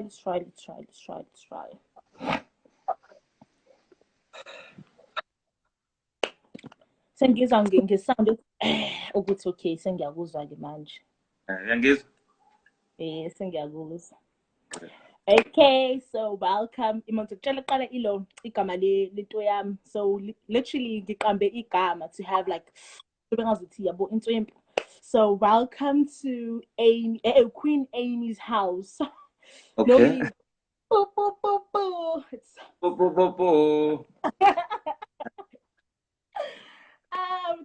Let's try. Sengizwa ngesound ukuthi okay, sengiyakuzwa-ke manje. Ngiyangizwa. Sengiyakuzwa. Okay, so welcome. Ngicela kuqala igama lento yami. So literally ngiqambe igama to have like bengazuthi yabo into yempi. So welcome to Queen Amy's house. Okay. Normally, boo, boo, boo, boo. It's Po.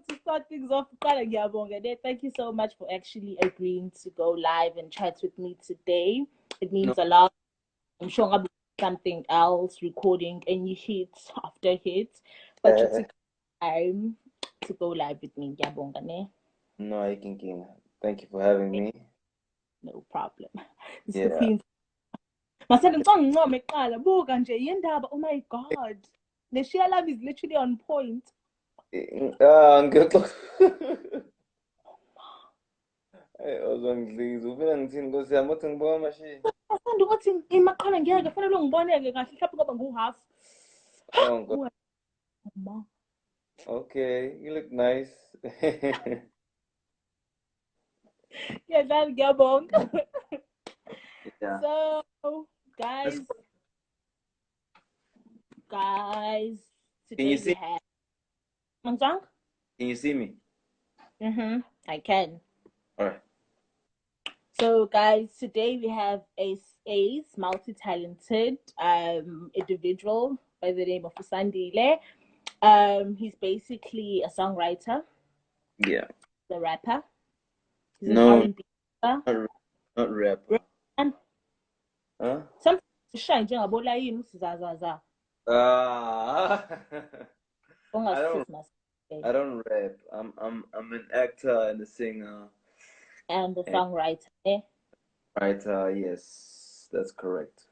to start things off, thank you so much for actually agreeing to go live and chat with me today. It means No. a lot. I'm sure I'll be something else, recording any hits after hits, but you took time to go live with me. No, I can. Thank you for having me. No problem. It's the Yeah. Queen. Masanda ngicangicome eqala buka nje yindaba. Oh my god. The share love is literally on point. Ngiyexoxa. Hey, ozongidliza. Ufuna ngithini Nkosi yami? Uthi ngibuka amashiya. Masanda ukuthi imaqhala ngeke kufanele ngiboneke kahle mhlawumbe ngoba ngu-half. Oh, okay. You look nice. Ngiyabonga. Yeah. So, guys, Can today you we see? have Mansang? Can you see me? I can. All right. So, guys, today we have a multi-talented individual by the name of Sandile. He's basically a songwriter, Yeah. a rapper. He's an No, R&B rapper. not rapper. Huh? Sometimes shine njengabolayini usizazaza. Ah. I don't. Christmas. I don't rap. I'm an actor and a singer. And the And songwriter. writer. Yes, that's correct.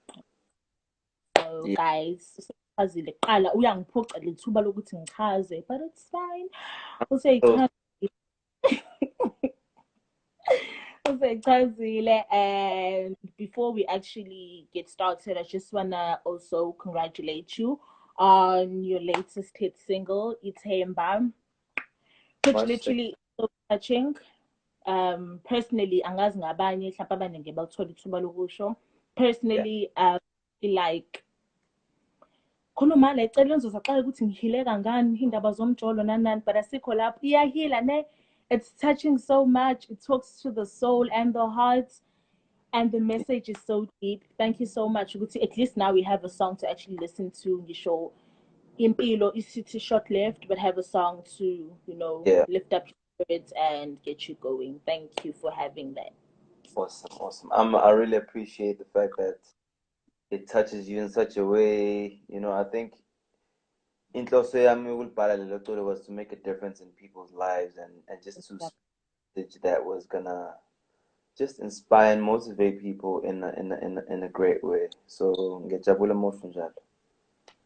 So, Yeah. guys, usichazile qala uyangiphoca lethuba lokuthi ngichaze, but it's fine. Useyichaze. Useyichazile, and before we actually get started, I just wanna also congratulate you on your latest hit single, Ithemba, which Much thank. literally is so touching. Personally, angazi ngabanye mhlawumbe abaningi baluthola ithuba lokusho. Yeah. Personally, like khuluma la ecela ngizosaxela ukuthi ngihile kangani indaba zomjolo nanani, but asikho lapho iyahila ne. It's touching so much. It talks to the soul and the heart, and the message is so deep. Thank you so much. At least now we have a song to actually listen to. You show impilo is city short lived, but have a song to Yeah. lift up your spirits and get you going. Thank you for having that. Awesome. I really appreciate the fact that it touches you in such a way. I think inhloso yami yokulibhala lelo culo was to make a difference in people's lives and just to message that was gonna just inspire and motivate people in a great way. So ngiyajabula mofu njalo.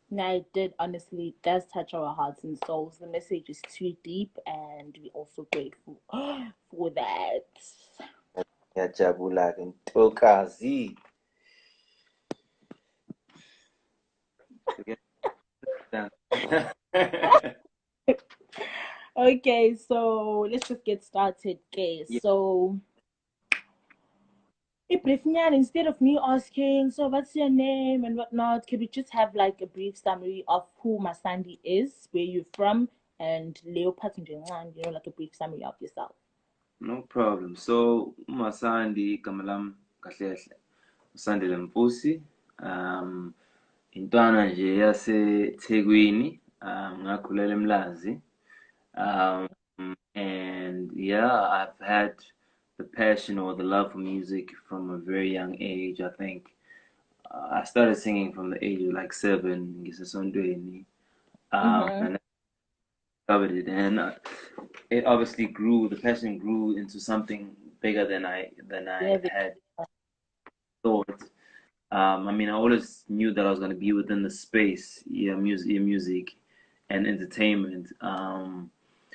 Now, it did honestly, it does touch our hearts and souls. The message is too deep, and we're also grateful for that. Ngiyajabula-ke ntokazi. Okay, so let's just get started, okay? Yeah. So, instead of me asking, so what's your name and whatnot, can we just have like a brief summary of who Masandi is, where you're from, and Leo Patinjengwan, like a brief summary of yourself? No problem. So Masandi Kamalam kahle Sandile Mfusi. Intwana nje yaseThekwini, ngakhulela eMlazi. Um, and yeah, I've had the passion or the love for music from a very young age. I think I started singing from the age of like 7, ngisesondweni. And I covered it, and it obviously grew. The passion grew into something bigger than I Yeah, had thought. I always knew that I was going to be within the space, music and entertainment.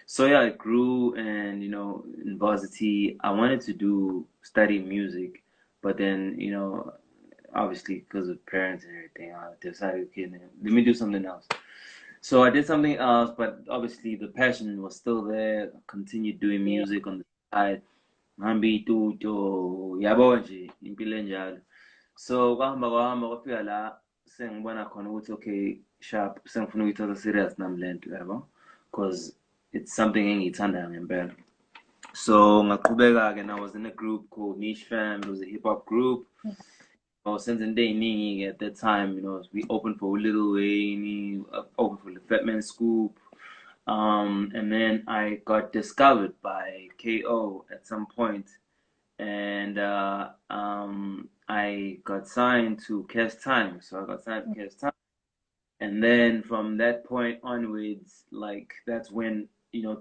So yeah, it grew, and in varsity, I wanted to study music, but then obviously because of parents and everything, I decided, okay, let me do something else. So I did something else, but obviously the passion was still there. I continued doing Yeah. music on the side. Ngihambi ituto, yabo nje, impilo enjalo. So kwahamba kwafika la sengibona khona ukuthi okay, sharp, sengifuna ukuyithatha serious nami lento, yabo? Because it's something engiyithandayo ngempela. So ngaqhubeka-ke, and I was in a group called Niche Fam. It was a hip hop group. I was sending day at that time, we opened for Little Wayne, opened for the Fat Man Scoop. And then I got discovered by KO at some point, and I got signed to Cash Time. So I got signed to Cash Time. And then from that point onwards, like that's when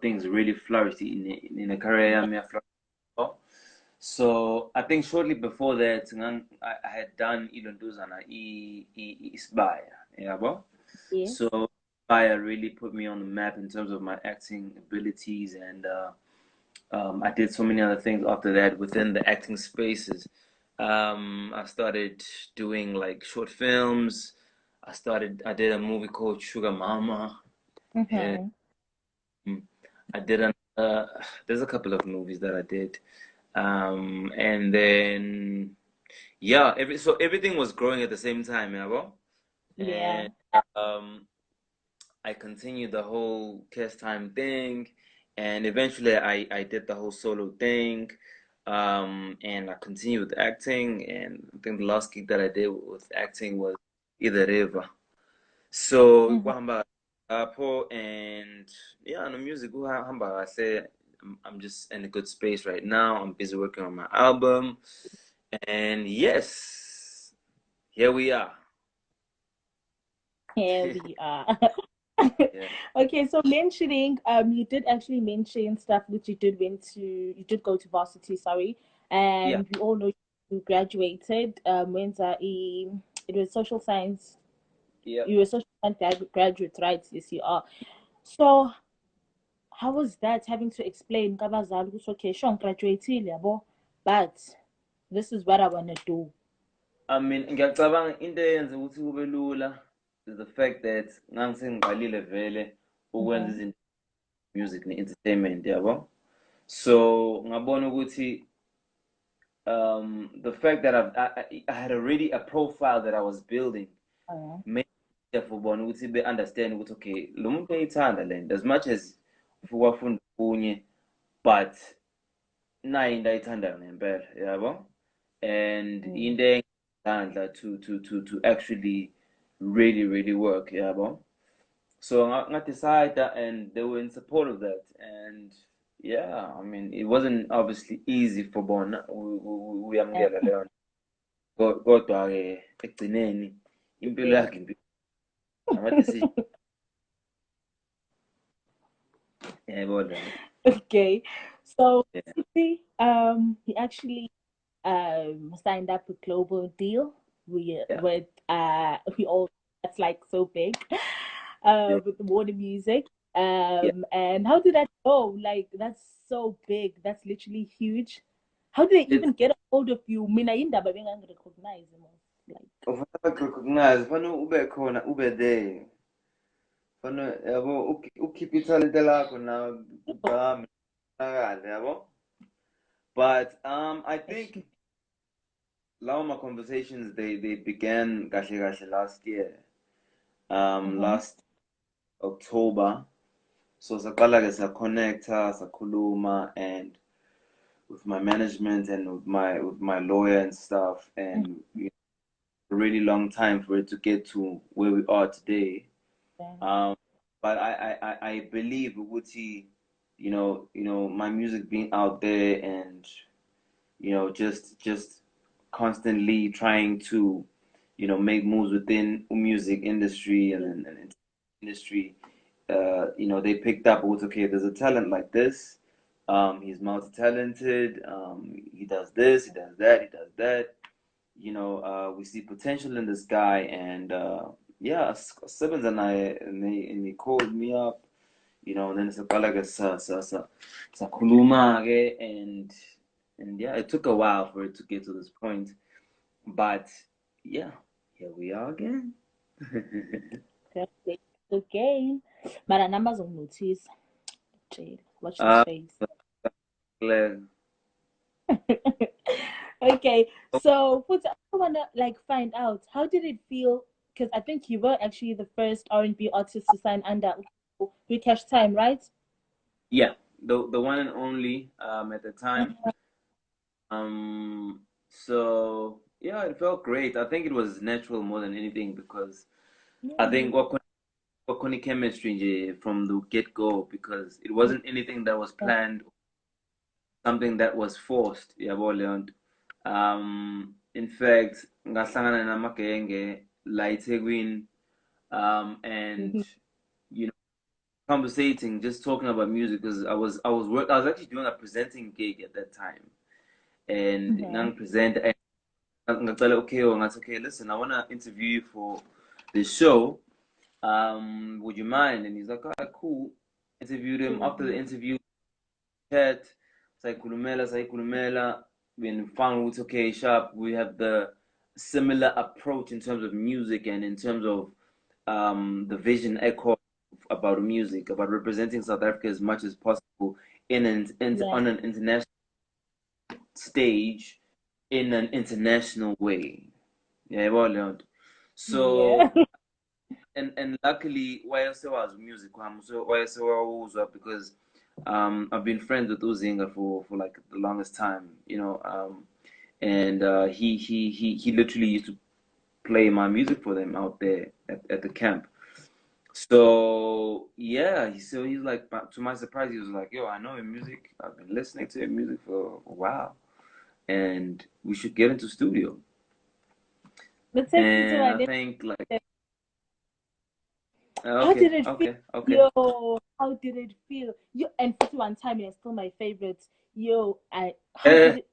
things really flourished in the career. Me flourished. So I think shortly before that, I had done Ilonduzana Isbaya, yeah, well. Yes. So Isbaya really put me on the map in terms of my acting abilities, and I did so many other things after that within the acting spaces. I started doing like short films. I did a movie called Sugar Mama. Yeah. I did there's a couple of movies that I did. And then yeah, so everything was growing at the same time, yeah, bro. Yeah. And I continued the whole cast time thing, and eventually I did the whole solo thing. And I continued with acting, and I think the last gig that I did with acting was Either River. So kuhamba lapho, and yeah, the music kuhamba kahle. I'm just in a good space right now. I'm busy working on my album, and yes, here we are. Here we are. Yeah. Okay, so mentioning, you did actually mention stuff which you did go to varsity, sorry, Yeah. and we all know you graduated. It was social science. Yep. You were social science graduate, right? Yes, you are. So how was that having to explain kabazali ukuthi okay, sure, graduated, yabo, but this is what I want to do. I mean, ngiyacabanga into eyenza ukuthi kube lula is the fact that ngangisengiqalile vele ukwenza izinto music ne-entertainment, yabo. So ngabona ukuthi the fact that I had already a profile that I was building made it for bona ukuthi they understand ukuthi okay, lo muntu uyayithanda lento as much as wafunda kunye, but nayo into ayithandayo ngempela, yabo. And into engiyithanda to actually really work, yabo. So I decided that, and they were in support of that. And yeah, I mean, it wasn't obviously easy for bona uyamukela leyo nto. Kodwa-ke ekugcineni impilo yakhe impilo, ama-decision, yabo leyo. Okay, so Yeah. he actually signed up a global deal Yeah. with we all, that's like so big with the Warner Music. And how did that go? Like that's so big, that's literally huge. How did they even get a hold of you? Mina indaba bengangirecognize like Ufanele recognize, fanele ube khona, ube there. Fanele yabo ukhiphe ithalente lakho na ubhame nakale, yabo. But I think my conversations they began kahle last year. Last October. So saqala-ke sa-connecta, sakhuluma, and with my management and with my lawyer and stuff, and a really long time for it to get to where we are today. But I believe Uguti, my music being out there, and just constantly trying to make moves within the music industry and industry. They picked up with okay, there's a talent like this. He's multi-talented. He does this, he does that, he does that. We see potential in this guy, and yeah, Simmons and they called me up. Then it's a like sa kuluma, and yeah, it took a while for it to get to this point, but yeah, here we are again. Perfect. Okay. Mara numbers on notice. Jail. Watch this uh, face. glad. Okay. So, Futhi, I wanna like find out how did it feel? Because I think you were actually the first R&B artist to sign under with Cash Time, right? Yeah, the one and only at the time. So yeah, it felt great. I think it was natural more than anything because I think Mm. what chemistry nje from the get go because it wasn't anything that was Yeah. planned, something that was forced. Yabo leyo nto. In fact, ngahlangana namagenge la eThekwini, and Mhm. you know, conversating, just talking about music because I was actually doing a presenting gig at that time, and Mhm. ngang present and ngacela okay, okay, listen, I wanna interview you for this show. Would you mind? And he's like, all right, cool. Interviewed him. After the Mhm. interview, chat, Sai Kulumela, when found it's okay, sharp, we have the similar approach in terms of music and in terms of the vision echo about music, about representing South Africa as much as possible Yeah. on an international stage in an international way. Yeah, well, Yeah. so and luckily was music so was because I've been friends with Uzinga for like the longest time, and he literally used to play my music for them out there at the camp. So yeah, so he's like, but to my surprise, he was like, "Yo, I know your music. I've been listening to your music for a while, and we should get into studio." Let's take me to And my I next. think like, How okay, did it feel? okay, okay. Yo, how did it feel? You and 51 time is still my favorite. Yo, I how did Eh, it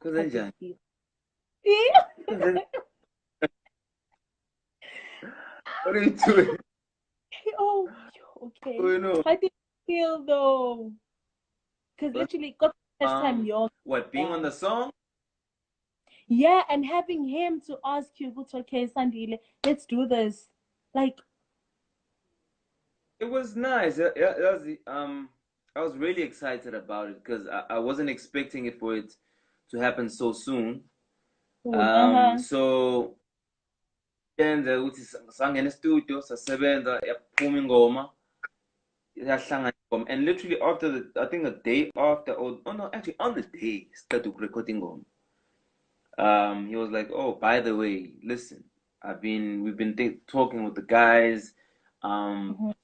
how did Kuzenjani? it feel? Yeah. Kuzen- What are you doing? Oh, okay. Oh, How did it feel though? Because like, literally got first time young. what, being on Yeah. the song? Yeah, and having him to ask you, "Good, okay, Sandile, let's do this." Like, It was nice. I was really excited about it because I wasn't expecting it for it to happen so soon. soon. Uh-huh. So yenza ukuthi sangena e-studio sasebenza yaphuma ingoma yahlangana ingoma and literally after I think a day after or oh no actually on the day started recording ingoma. He was like, "Oh, by the way, listen, we've been talking with the guys. Um, Mhm.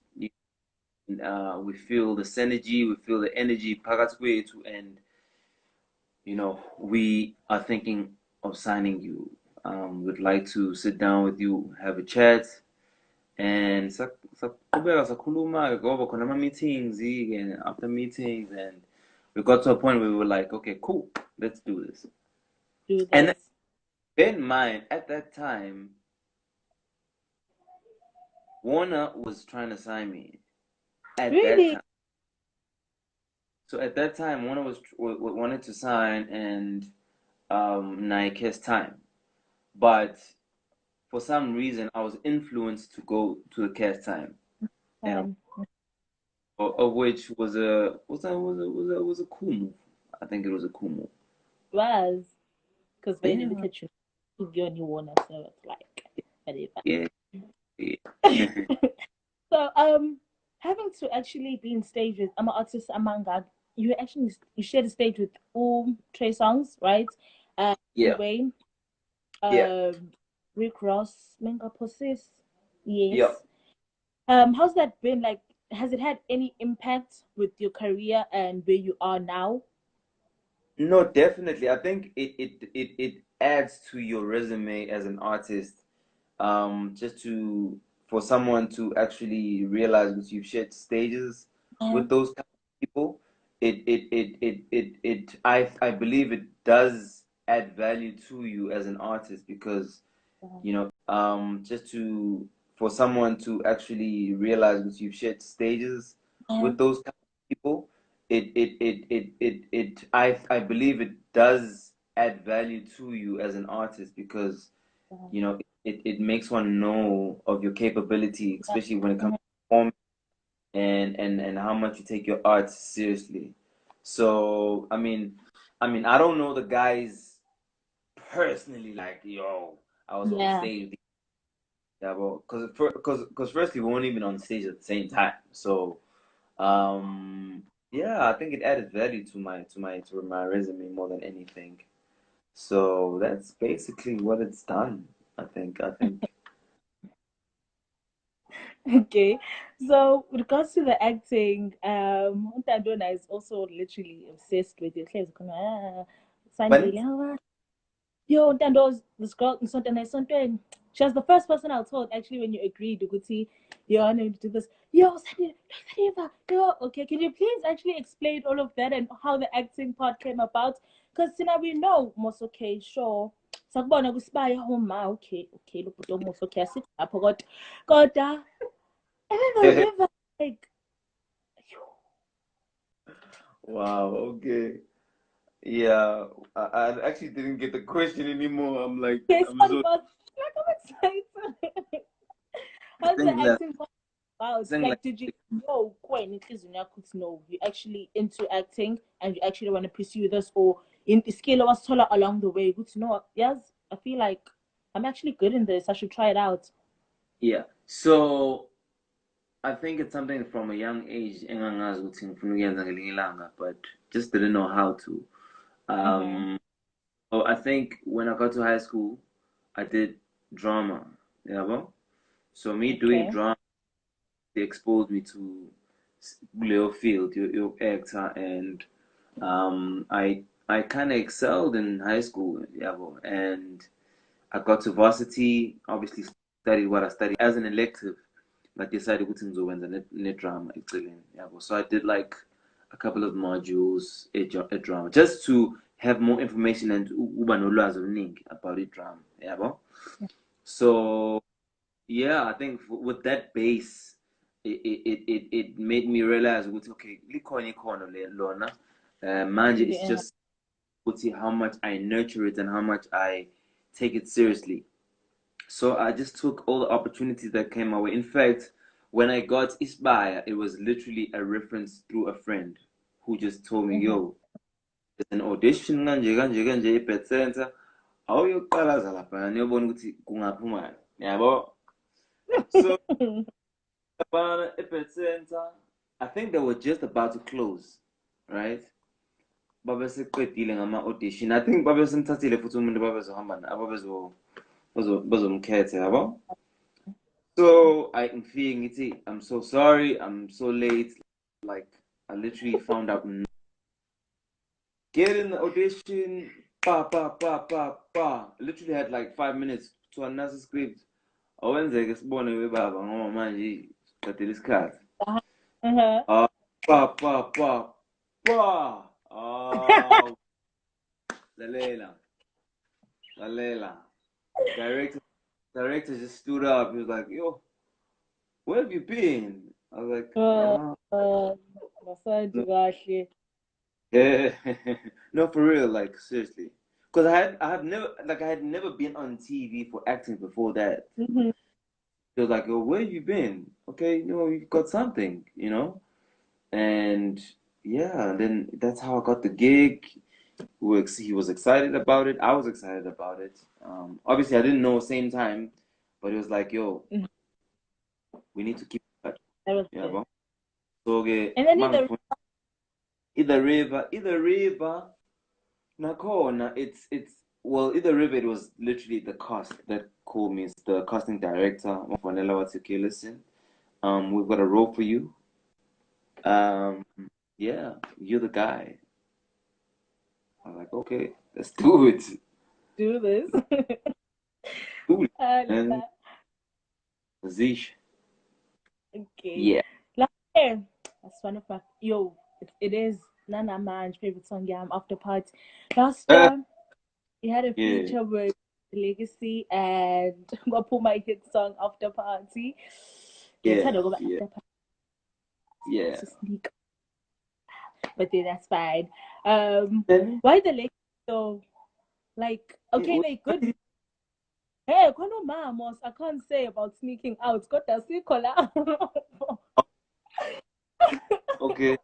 we feel the synergy, we feel the energy, phakathi kwethu, and we are thinking of signing you. We'd like to sit down with you, have a chat, and saqhubeka sakhuluma ngoba khona ama-meetings and after meetings, and we got to a point where we were like, okay, cool, let's do this. Do And this. bear in mind, at that time, Warner was trying to sign me at that Really? time. So at that time, Warner wanted to sign and Nike has time, but for some reason, I was influenced to go to the cast time, and of which was a cool move. I think it was a cool move. Was because when you look Yeah, at you, you only one, so it's like whatever. yeah, yeah. So having to actually be in stage with I'm an artist Amanga, you shared the stage with all Trey Songs, right? Yeah, Wayne, yeah, um Rick Ross, Menga Poses. yeah. Yes. How's that been like? Has it had any impact with your career and where you are now? No, definitely. I think it adds to your resume as an artist. Just to for someone to actually realize that you've shared stages Yeah. with those kind of people, I believe it does add value to you as an artist because just to for someone to actually realize that you've shared stages Yeah. with those kind of people, I believe it does add value to you as an artist because you know it makes one know of your capability, especially when it comes to performing and how much you take your art seriously. So I don't know the guys personally, like, yo, I was on Yeah. stage with yeah, well, because firstly we weren't even on stage at the same time. So yeah, I think it added value to my resume more than anything. So that's basically what it's done. I think. Okay. So with regards to the acting, Untandona is also literally obsessed with it. But Sandile, yo, Ntando's this girl in Sontana. She was the first person I told actually when you agreed, Uguti, yo, I need to do this. Yo, Sandile, yo, okay, can you please actually explain all of that and how the acting part came about? Because now we know most okay, sure. Sakubona kusibaya home, okay, look at almost okay, I sit up, kodwa, I never like, wow, okay. Yeah, I actually didn't get the question anymore. okay, I'm sorry so about, like, I'm excited. How's the think like acting part? Wow, it's think like like, did you know when no, you actually into acting and you actually want to pursue this, or in the skill was told along the way? Good to know. Yes, I feel like I'm actually good in this. I should try it out. yeah. So I think it's something from a young age, engangazi ukuthi ngifuna ukuyenza ngelinye ilanga, but just didn't know how to. Mm-hmm. Um, oh, I think when I got to high school, I did drama. Yeah, well, so me doing Okay. drama, they exposed me to Leo Field, your actor, and I kind of excelled in high school, yeah, well, and I got to varsity, obviously studied what I studied as an elective, but decided ukuthi ngizowenza net drama eceleni, yabo. So I did like a couple of modules at drama just to have more information and uba nolwazi oluningi about it drama, yabo. So yeah, I think with that base, it made me realize ukuthi okay, likhona ikhono lona. Manje it's Yeah. just see how much I nurture it and how much I take it seriously. So I just took all the opportunities that came my way. In fact, when I got Isbaya, it was literally a reference through a friend who just told me, Mm-hmm. yo, there's an audition kanje e-Pet Center. Awuyoqalaza lapha niyobona ukuthi kungaphumani. Yabo. So e-Pet Center, I think they were just about to close, right? Babeseqedile ngama-audition. I think babesemthathile futhi umuntu babezohamba bazomkhetha, yabo. So I'm so sorry, I'm so late. Like I literally found out get in the audition, pa. Literally had like 5 minutes to another script. Awenzeke sibone bebaba ngoba manje siqedile isikhathi. Uh-huh. Ah, pa. Oh, lalela. Director, director just stood up. He was like, "Yo, where have you been?" I was like, Uh, "Oh, Masandi no." kahle. Yeah, no, for real, like seriously, because I had never been on TV for acting before that. Mm-hmm. He was like, "Oh, where you been? Okay, you've got something, and yeah, and then that's how I got the gig. He was excited about it. I was excited about it. Obviously, I didn't know same time, but it was like, yo, Mm-hmm. we need to keep in touch. That was Yeah, good. bro. So, okay, And then either either river. Nakona, it's well, either river. It was literally the cast that called me. It's the casting director. Mafanela Watsuki, listen, we've got a role for you. Um, yeah, you're the guy. I was like, okay, let's do it. do this. Do it. And Lila. Zish, Okay. yeah, Like, yeah, that's one of my it is Nana Man's favorite song. Yeah, I'm after party. Last uh, year, he had a yeah, feature with Legacy and my hit song After Party. Yeah, yeah, tell go yeah, after party yeah. to sneak, but then that's fine. Then Why the Legacy though? Like, okay, like good. Hey, kono mamos, I can't say about sneaking out. Got the sikola. Okay.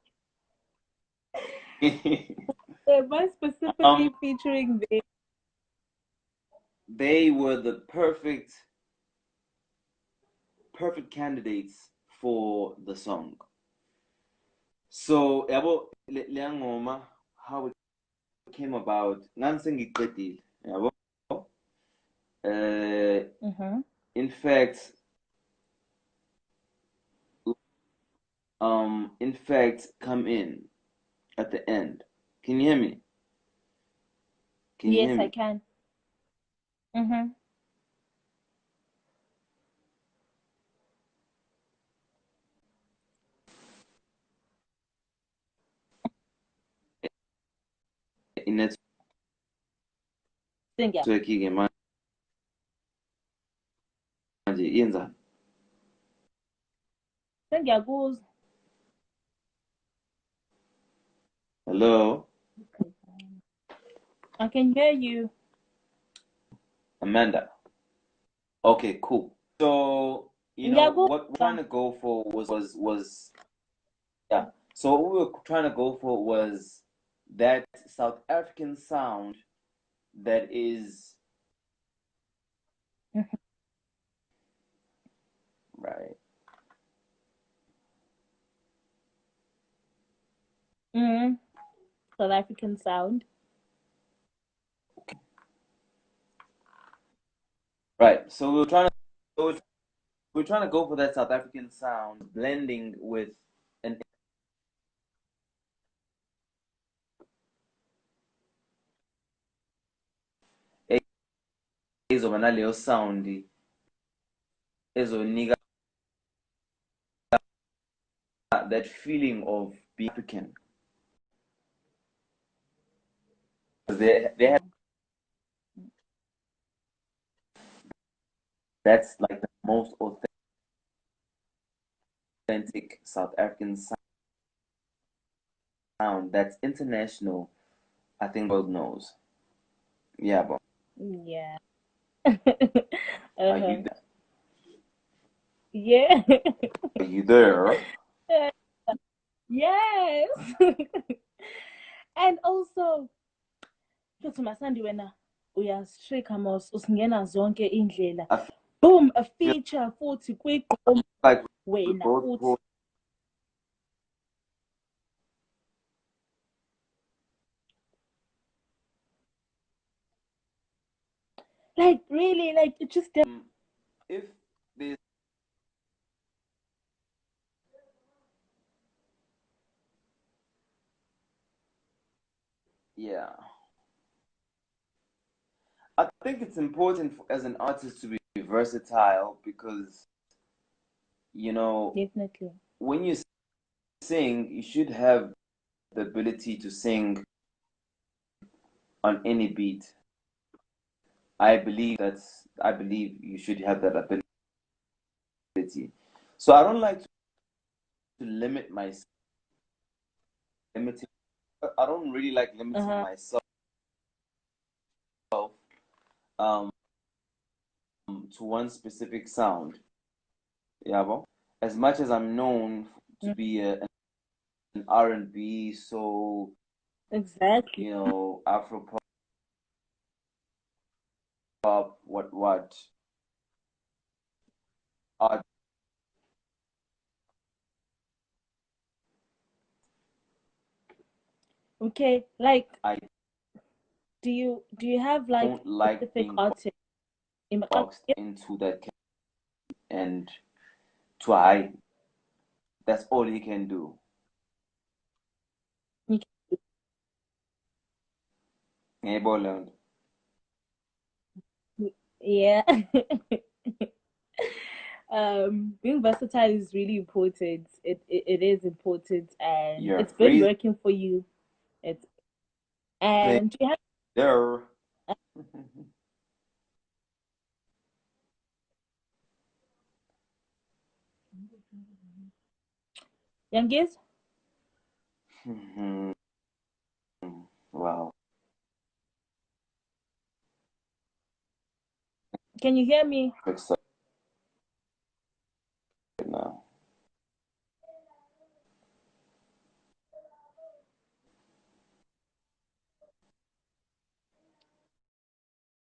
Why um, specifically featuring the they were the perfect candidates for the song. So, yabo le how it came about. Nansengiqedile, yabo. In fact, come in at the end. Can you hear me? Can you Yes, hear I me? can. Inetwork Sing ya. ke manje yenza. Sing ya goose. Hello, I can hear you. Amanda. Okay, cool. So, Yeah, what we're trying to go for was yeah. So what we were trying to go for was that South African sound that is right. South African sound. Right. So we're trying to go for that South African sound blending with an ezoba naleyo sound ezonika that feeling of being African. They have that's like the most authentic South African sound that's international. I think the world knows. Yeah, but Yeah. are you Yeah. are you there? Yes. And also, Thanks Masandi wena uyastrika mos usingena zonke indlela. I Boom, a feel feature futhi kwigqom like we wena both uthi pulled. like really like it just If there's yeah, I think it's important as an artist to be versatile because definitely. when you sing, you should have the ability to sing on any beat. I believe you should have that ability. So I don't like to limit myself. Limiting, I don't really like limiting myself um to one specific sound. Yeah, well, as much as I'm known to be an R&B, soul, Exactly. Afro pop, what art Okay, like I do you have like don't like specific being artists in boxed into that and try. That's all he can do. Ngiyayibona. yeah. Being versatile is really important. It is important and You're it's been freezing working for you. It's and do you have there. youngest? Wow. Can you hear me? Perfect.